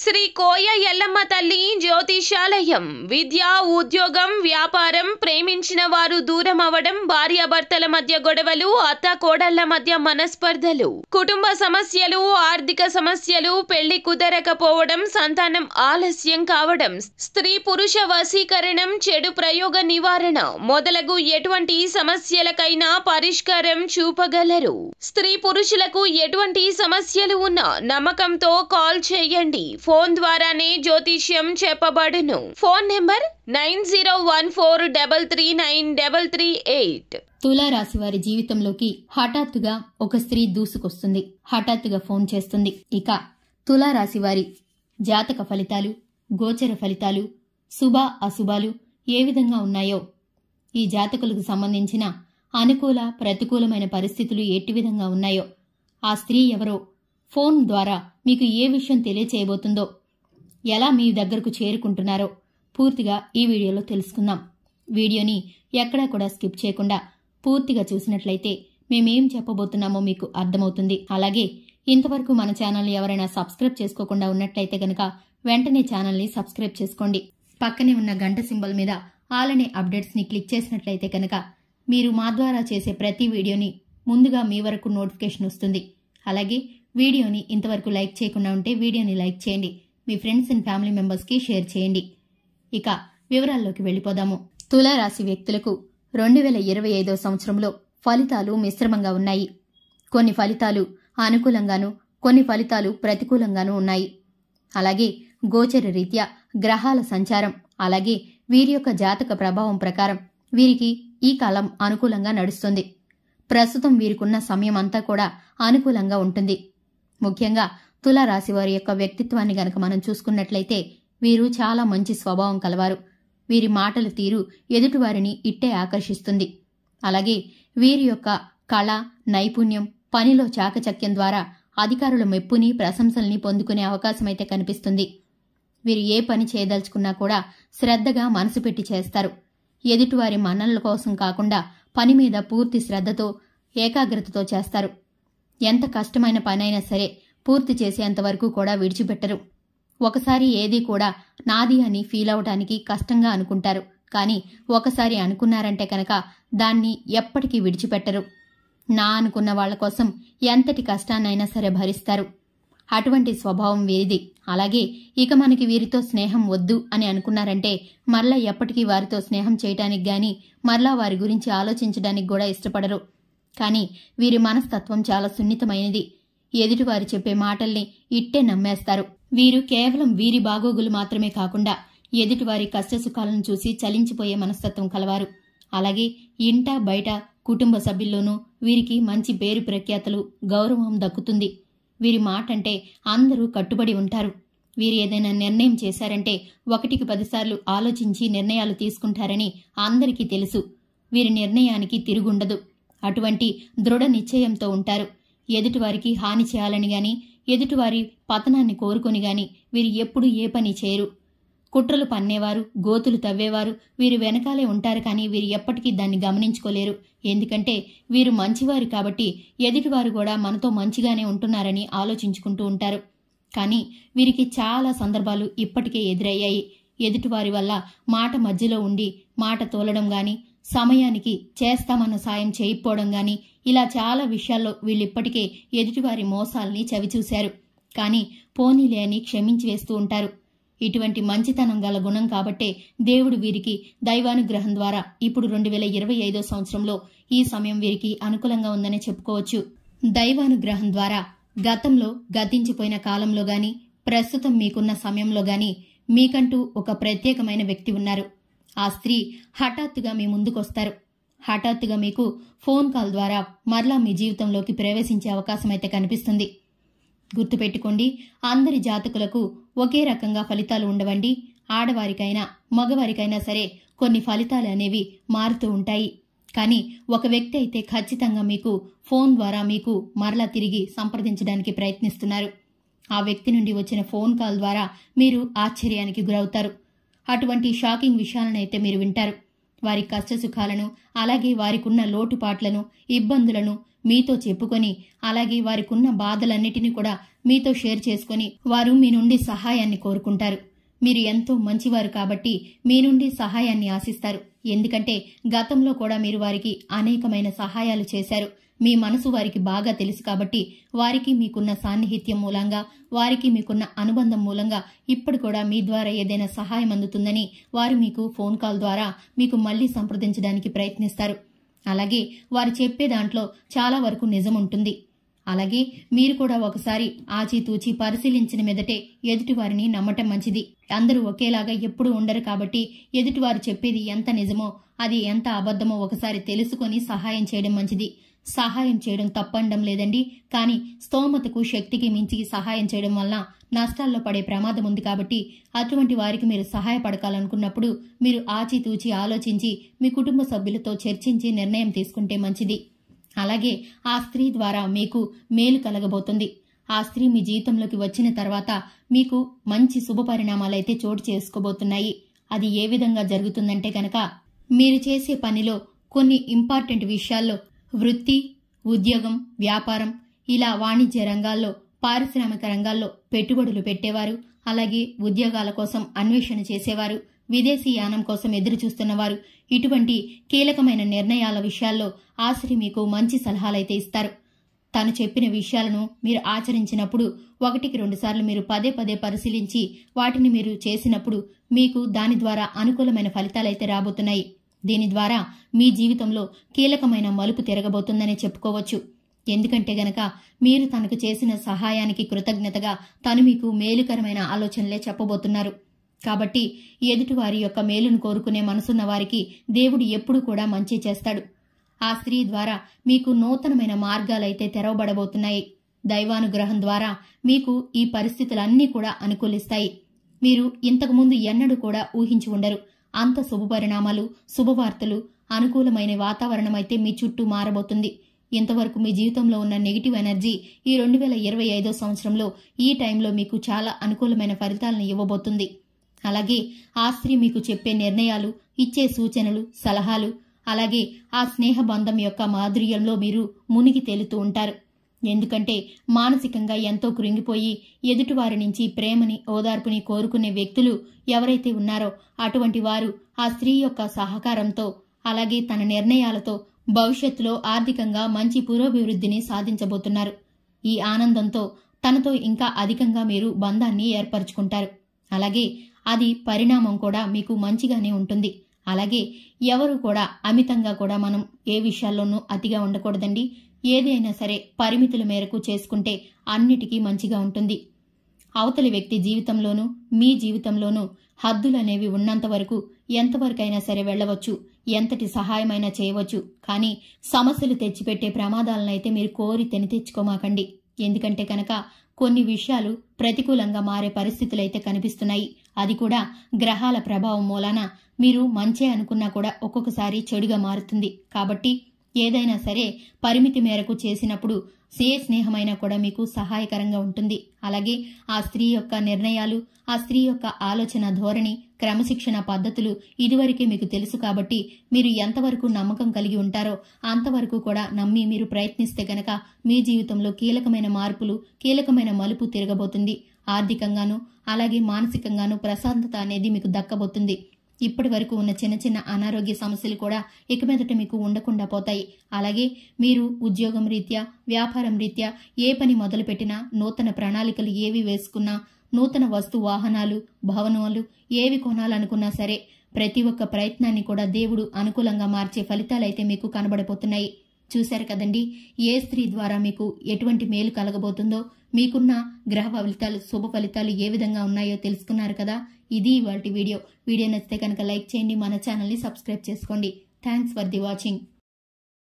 శ్రీ కోయ ఎల్లమ్మ తల్లి జ్యోతిషాలయం. విద్య, ఉద్యోగం, వ్యాపారం, ప్రేమించిన వారు దూరం అవడం, భార్యాభర్తల మధ్య గొడవలు, అత్త కోడళ్ల మధ్య మనస్పర్ధలు, కుటుంబ సమస్యలు, ఆర్థిక సమస్యలు, పెళ్లి కుదరకపోవడం, సంతానం ఆలస్యం కావడం, స్త్రీ పురుష వశీకరణం, చెడు ప్రయోగ నివారణ మొదలగు ఎటువంటి సమస్యలకైనా పరిష్కారం చూపగలరు. స్త్రీ పురుషులకు ఎటువంటి సమస్యలు ఉన్నా నమ్మకంతో కాల్ చేయండి. ఫోన్ ద్వారానే జ్యోతిష్యం చెప్పబడును. Phone number 9014339338. తులా రాశి వారి జీవితంలోకి హఠాత్తుగా ఒక స్త్రీ దూసుకొస్తుంది. హఠాత్తుగా ఫోన్ చేస్తుంది. ఇక తులా రాశి వారి జాతక ఫలితాలు, గోచర ఫలితాలు, శుభ అశుభాలు ఏ విధంగా ఉన్నాయో, ఈ జాతకులకు సంబంధించిన అనుకూల ప్రతికూలమైన పరిస్థితులు ఎట్టి విధంగా ఉన్నాయో, ఆ స్త్రీ ఎవరో, ఫోన్ ద్వారా మీకు ఏ విషయం తెలియచేయబోతుందో, ఎలా మీ దగ్గరకు చేరుకుంటున్నారో పూర్తిగా ఈ వీడియోలో తెలుసుకుందాం. వీడియోని ఎక్కడా కూడా స్కిప్ చేయకుండా పూర్తిగా చూసినట్లయితే మేమేం చెప్పబోతున్నామో మీకు అర్థమవుతుంది. అలాగే ఇంతవరకు మన ఛానల్ని ఎవరైనా సబ్స్క్రైబ్ చేసుకోకుండా ఉన్నట్లయితే గనక వెంటనే ఛానల్ని సబ్స్క్రైబ్ చేసుకోండి. పక్కనే ఉన్న గంట సింబల్ మీద ఆల్ అనే అప్డేట్స్ని క్లిక్ చేసినట్లయితే కనుక మీరు మా ద్వారా చేసే ప్రతి వీడియోని ముందుగా మీ వరకు నోటిఫికేషన్ వస్తుంది. అలాగే వీడియోని ఇంతవరకు లైక్ చేయకుండా ఉంటే వీడియోని లైక్ చేయండి. మీ ఫ్రెండ్స్ అండ్ ఫ్యామిలీ మెంబర్స్కి షేర్ చేయండి. ఇక వివరాల్లోకి వెళ్ళిపోదాము. తులారాశి వ్యక్తులకు 2025 సంవత్సరంలో ఫలితాలు మిశ్రమంగా ఉన్నాయి. కొన్ని ఫలితాలు అనుకూలంగాను, కొన్ని ఫలితాలు ప్రతికూలంగానూ ఉన్నాయి. అలాగే గోచర రీత్యా గ్రహాల సంచారం, అలాగే వీరి యొక్క జాతక ప్రభావం ప్రకారం వీరికి ఈ కాలం అనుకూలంగా నడుస్తుంది. ప్రస్తుతం వీరికున్న సమయం అంతా కూడా అనుకూలంగా ఉంటుంది. ముఖ్యంగా తులారాశి వారి యొక్క వ్యక్తిత్వాన్ని గనక మనం చూసుకున్నట్లయితే వీరు చాలా మంచి స్వభావం కలవారు. వీరి మాటల తీరు ఎదుటివారిని ఇట్టే ఆకర్షిస్తుంది. అలాగే వీరి యొక్క కళ, నైపుణ్యం, పనిలో చాకచక్యం ద్వారా అధికారుల మెప్పుని, ప్రశంసల్ని పొందుకునే అవకాశమైతే కనిపిస్తుంది. వీరు ఏ పని చేయదలుచుకున్నా కూడా శ్రద్ధగా మనసు పెట్టి చేస్తారు. ఎదుటివారి మన్ననల కోసం కాకుండా పని మీద పూర్తి శ్రద్ధతో, ఏకాగ్రతతో చేస్తారు. ఎంత కష్టమైన పనైనా సరే పూర్తి చేసేంతవరకు కూడా విడిచిపెట్టరు. ఒకసారి ఏది కూడా నాది అని ఫీల్ అవడానికి కష్టంగా అనుకుంటారు. కానీ ఒకసారి అనుకున్నారంటే కనుక దాన్ని ఎప్పటికీ విడిచిపెట్టరు. నా అనుకున్న వాళ్ల కోసం ఎంతటి కష్టాన్నైనా సరే భరిస్తారు. అటువంటి స్వభావం వీరిది. అలాగే ఇక మనకి వీరితో స్నేహం వద్దు అని అనుకున్నారంటే మరలా ఎప్పటికీ వారితో స్నేహం చేయటానికి గాని, మరలా వారి గురించి ఆలోచించడానికి కూడా ఇష్టపడరు. కానీ వీరి మనస్తత్వం చాలా సున్నితమైనది. ఎదుటివారు చెప్పే మాటల్ని ఇట్టే నమ్మేస్తారు. వీరు కేవలం వీరి బాగోగులు మాత్రమే కాకుండా ఎదుటివారి కష్టసుఖాలను చూసి చలించిపోయే మనస్తత్వం కలవారు. అలాగే ఇంట బయట కుటుంబ సభ్యుల్లోనూ వీరికి మంచి పేరు ప్రఖ్యాతలు, గౌరవం దక్కుతుంది. వీరి మాట అంటే అందరూ కట్టుబడి ఉంటారు. వీరు ఏదైనా నిర్ణయం చేశారంటే 1కి 10 సార్లు ఆలోచించి నిర్ణయాలు తీసుకుంటారని అందరికీ తెలుసు. వీరి నిర్ణయానికి తిరుగుండదు. అటువంటి దృఢ నిశ్చయంతో ఉంటారు. ఎదుటివారికి హాని చేయాలని గాని, ఎదుటివారి పతనాన్ని కోరుకొని గాని వీరు ఎప్పుడూ ఏ పని చేయరు. కుట్రలు పన్నేవారు, గోతులు తవ్వేవారు వీరు వెనకాలే ఉంటారు. కానీ వీరు ఎప్పటికీ దాన్ని గమనించుకోలేరు. ఎందుకంటే వీరు మంచివారు కాబట్టి ఎదుటివారు కూడా మనతో మంచిగానే ఉంటున్నారని ఆలోచించుకుంటూ ఉంటారు. కానీ వీరికి చాలా సందర్భాలు ఇప్పటికే ఎదురయ్యాయి. ఎదుటివారి వల్ల మాట మధ్యలో ఉండి మాట తోలడం గాని, సమయానికి చేస్తామన్న సాయం చేయకపోవడం గాని, ఇలా చాలా విషయాల్లో వీళ్ళిప్పటికే ఎదుటివారి మోసాల్ని చవిచూశారు. కానీ పోనీలే అని క్షమించి వేస్తూ ఉంటారు. ఇటువంటి మంచితనం గల గుణం కాబట్టే దేవుడు వీరికి దైవానుగ్రహం ద్వారా ఇప్పుడు 2025 సంవత్సరంలో ఈ సమయం వీరికి అనుకూలంగా ఉందనే చెప్పుకోవచ్చు. దైవానుగ్రహం ద్వారా గతంలో గతించిపోయిన కాలంలో గాని, ప్రస్తుతం మీకున్న సమయంలో గాని మీకంటూ ఒక ప్రత్యేకమైన వ్యక్తి ఉన్నారు. ఆ స్త్రీ హఠాత్తుగా మీ ముందుకొస్తారు. హఠాత్తుగా మీకు ఫోన్ కాల్ ద్వారా మరలా మీ జీవితంలోకి ప్రవేశించే అవకాశం అయితే కనిపిస్తుంది. గుర్తుపెట్టుకోండి, అందరి జాతకులకు ఒకే రకంగా ఫలితాలు ఉండవండి. ఆడవారికైనా మగవారికైనా సరే కొన్ని ఫలితాలు అనేవి మారుతూ ఉంటాయి. కానీ ఒక వ్యక్తి అయితే ఖచ్చితంగా మీకు ఫోన్ ద్వారా మీకు మరలా తిరిగి సంప్రదించడానికి ప్రయత్నిస్తున్నారు. ఆ వ్యక్తి నుండి వచ్చిన ఫోన్ కాల్ ద్వారా మీరు ఆశ్చర్యానికి గురవుతారు. అటువంటి షాకింగ్ విషయాలనైతే మీరు వింటారు. వారి కష్టసుఖాలను, అలాగే వారికున్న లోటుపాట్లను, ఇబ్బందులను మీతో చెప్పుకొని అలాగే వారికున్న బాధలన్నిటినీ కూడా మీతో షేర్ చేసుకొని వారు మీ నుండి సహాయాన్ని కోరుకుంటారు. మీరు ఎంతో మంచివారు కాబట్టి మీ నుండి సహాయాన్ని ఆశిస్తారు. ఎందుకంటే గతంలో కూడా మీరు వారికి అనేకమైన సహాయాలు చేశారు. మీ మనసు వారికి బాగా తెలుసు కాబట్టి వారికి మీకున్న సాన్నిహిత్యం మూలంగా, వారికి మీకున్న అనుబంధం మూలంగా ఇప్పుడు కూడా మీ ద్వారా ఏదైనా సహాయం అందుతుందని వారు మీకు ఫోన్ కాల్ ద్వారా మీకు మళ్లీ సంప్రదించడానికి ప్రయత్నిస్తారు. అలాగే వారు చెప్పే దాంట్లో చాలా వరకు నిజం ఉంటుంది. అలాగే మీరు కూడా ఒకసారి ఆచితూచి పరిశీలించిన మీదటే ఎదుటివారిని నమ్మటం మంచిది. అందరూ ఒకేలాగా ఎప్పుడూ ఉండరు కాబట్టి ఎదుటివారు చెప్పేది ఎంత నిజమో అది ఎంత అబద్ధమో ఒకసారి తెలుసుకొని సహాయం చేయడం మంచిది. సహాయం చేయడం తప్పనడం లేదండి, కానీ స్తోమతకు శక్తికి మించి సహాయం చేయడం వల్ల నష్టాల్లో పడే ప్రమాదం ఉంది. కాబట్టి అటువంటి వారికి మీరు సహాయపడకాలనుకున్నప్పుడు మీరు ఆచితూచి ఆలోచించి మీ కుటుంబ సభ్యులతో చర్చించి నిర్ణయం తీసుకుంటే మంచిది. అలాగే ఆ స్త్రీ ద్వారా మీకు మేలు కలగబోతుంది. ఆ స్త్రీ మీ జీవితంలోకి వచ్చిన తర్వాత మీకు మంచి శుభ పరిణామాలైతే చోటు చేసుకోబోతున్నాయి. అది ఏ విధంగా జరుగుతుందంటే కనుక మీరు చేసే పనిలో కొన్ని ఇంపార్టెంట్ విషయాల్లో వృత్తి, ఉద్యోగం, వ్యాపారం, ఇలా వాణిజ్య రంగాల్లో, పారిశ్రామిక రంగాల్లో పెట్టుబడులు పెట్టేవారు, అలాగే ఉద్యోగాల కోసం అన్వేషణ చేసేవారు, విదేశీ యానం కోసం ఎదురు చూస్తున్నవారు, ఇటువంటి కీలకమైన నిర్ణయాల విషయాల్లో ఆ స్త్రీ మీకు మంచి సలహాలైతే ఇస్తారు. తాను చెప్పిన విషయాలను మీరు ఆచరించినప్పుడు 1-2 సార్లు మీరు పదే పదే పరిశీలించి వాటిని మీరు చేసినప్పుడు మీకు దాని ద్వారా అనుకూలమైన ఫలితాలైతే రాబోతున్నాయి. దీని ద్వారా మీ జీవితంలో కీలకమైన మలుపు తిరగబోతుందనే చెప్పుకోవచ్చు. ఎందుకంటే గనక మీరు తనకు చేసిన సహాయానికి కృతజ్ఞతగా తను మీకు మేలుకరమైన ఆలోచనలే చెప్పబోతున్నారు. కాబట్టి ఎదుటివారి యొక్క మేలును కోరుకునే మనసున్న వారికి దేవుడు ఎప్పుడూ కూడా మంచి చేస్తాడు. ఆ స్త్రీ ద్వారా మీకు నూతనమైన మార్గాలైతే తెరవబడబోతున్నాయి. దైవానుగ్రహం ద్వారా మీకు ఈ పరిస్థితులన్నీ కూడా అనుకూలిస్తాయి. మీరు ఇంతకుముందు ఎన్నడూ కూడా ఊహించి ఉండరు. అంత శుభపరిణామాలు, శుభవార్తలు, అనుకూలమైన వాతావరణం అయితే మీ చుట్టూ మారబోతుంది. ఇంతవరకు మీ జీవితంలో ఉన్న నెగిటివ్ ఎనర్జీ ఈ 2025 సంవత్సరంలో ఈ టైంలో మీకు చాలా అనుకూలమైన ఫలితాలను ఇవ్వబోతుంది. అలాగే ఆ స్త్రీ మీకు చెప్పే నిర్ణయాలు, ఇచ్చే సూచనలు, సలహాలు, అలాగే ఆ స్నేహ బంధం యొక్క మాధుర్యంలో మీరు మునిగి తేలుతూ ఉంటారు. ఎందుకంటే మానసికంగా ఎంతో కృంగిపోయి ఎదుటివారి నుంచి ప్రేమని, ఓదార్పుని కోరుకునే వ్యక్తులు ఎవరైతే ఉన్నారో అటువంటి వారు ఆ స్త్రీ యొక్క సహకారంతో, అలాగే తన నిర్ణయాలతో భవిష్యత్తులో ఆర్థికంగా మంచి పురోభివృద్ధిని సాధించబోతున్నారు. ఈ ఆనందంతో తనతో ఇంకా అధికంగా మీరు బంధాన్ని ఏర్పరచుకుంటారు. అలాగే అది పరిణామం కూడా మీకు మంచిగానే ఉంటుంది. అలాగే ఎవరు కూడా అమితంగా కూడా మనం ఏ విషయాల్లోనూ అతిగా ఉండకూడదండి. ఏదైనా సరే పరిమితుల మేరకు చేసుకుంటే అన్నిటికీ మంచిగా ఉంటుంది. అవతలి వ్యక్తి జీవితంలోనూ మీ జీవితంలోనూ హద్దులనేవి ఉన్నంత వరకు ఎంతవరకైనా సరే వెళ్లవచ్చు, ఎంతటి సహాయమైనా చేయవచ్చు. కానీ సమస్యలు తెచ్చిపెట్టే ప్రమాదాలనైతే మీరు కోరి తెచ్చుకోమాకండి. ఎందుకంటే కనుక కొన్ని విషయాలు ప్రతికూలంగా మారే పరిస్థితులైతే కనిపిస్తున్నాయి. అది కూడా గ్రహాల ప్రభావం మూలాన మీరు మంచే అనుకున్నా కూడా ఒక్కొక్కసారి చెడుగా మారుతుంది. కాబట్టి ఏదైనా సరే పరిమితి మేరకు చేసినప్పుడు స్నేహమైనా కూడా మీకు సహాయకరంగా ఉంటుంది. అలాగే ఆ స్త్రీ యొక్క నిర్ణయాలు, ఆ స్త్రీ యొక్క ఆలోచన ధోరణి, క్రమశిక్షణ పద్ధతులు ఇదివరకే మీకు తెలుసు. కాబట్టి మీరు ఎంతవరకు నమ్మకం కలిగి ఉంటారో అంతవరకు కూడా నమ్మి మీరు ప్రయత్నిస్తే గనక మీ జీవితంలో కీలకమైన మార్పులు, కీలకమైన మలుపు తిరగబోతుంది. ఆర్థికంగానూ అలాగే మానసికంగానూ ప్రశాంతత అనేది మీకు దక్కబోతుంది. ఇప్పటి వరకు ఉన్న చిన్న చిన్న అనారోగ్య సమస్యలు కూడా ఇక మీదట మీకు ఉండకుండా పోతాయి. అలాగే మీరు ఉద్యోగం రీత్యా, వ్యాపారం రీత్యా ఏ పని మొదలుపెట్టినా, నూతన ప్రణాళికలు ఏవి వేసుకున్నా, నూతన వస్తు వాహనాలు, భవనాలు ఏవి కొనాలనుకున్నా సరే ప్రతి ఒక్క ప్రయత్నాన్ని కూడా దేవుడు అనుకూలంగా మార్చే ఫలితాలైతే మీకు కనబడిపోతున్నాయి. చూశారు కదండి, ఏ స్త్రీ ద్వారా మీకు ఎటువంటి మేలు కలగబోతుందో, మీకున్న గ్రహ ఫలితాలు, శుభ ఫలితాలు ఏ విధంగా ఉన్నాయో తెలుసుకున్నారు కదా. ఇది ఇవాల్టి వీడియో. వీడియో నచ్చితే కనుక లైక్ చేయండి, మన ఛానల్ని సబ్స్క్రైబ్ చేసుకోండి. Thanks for the watching.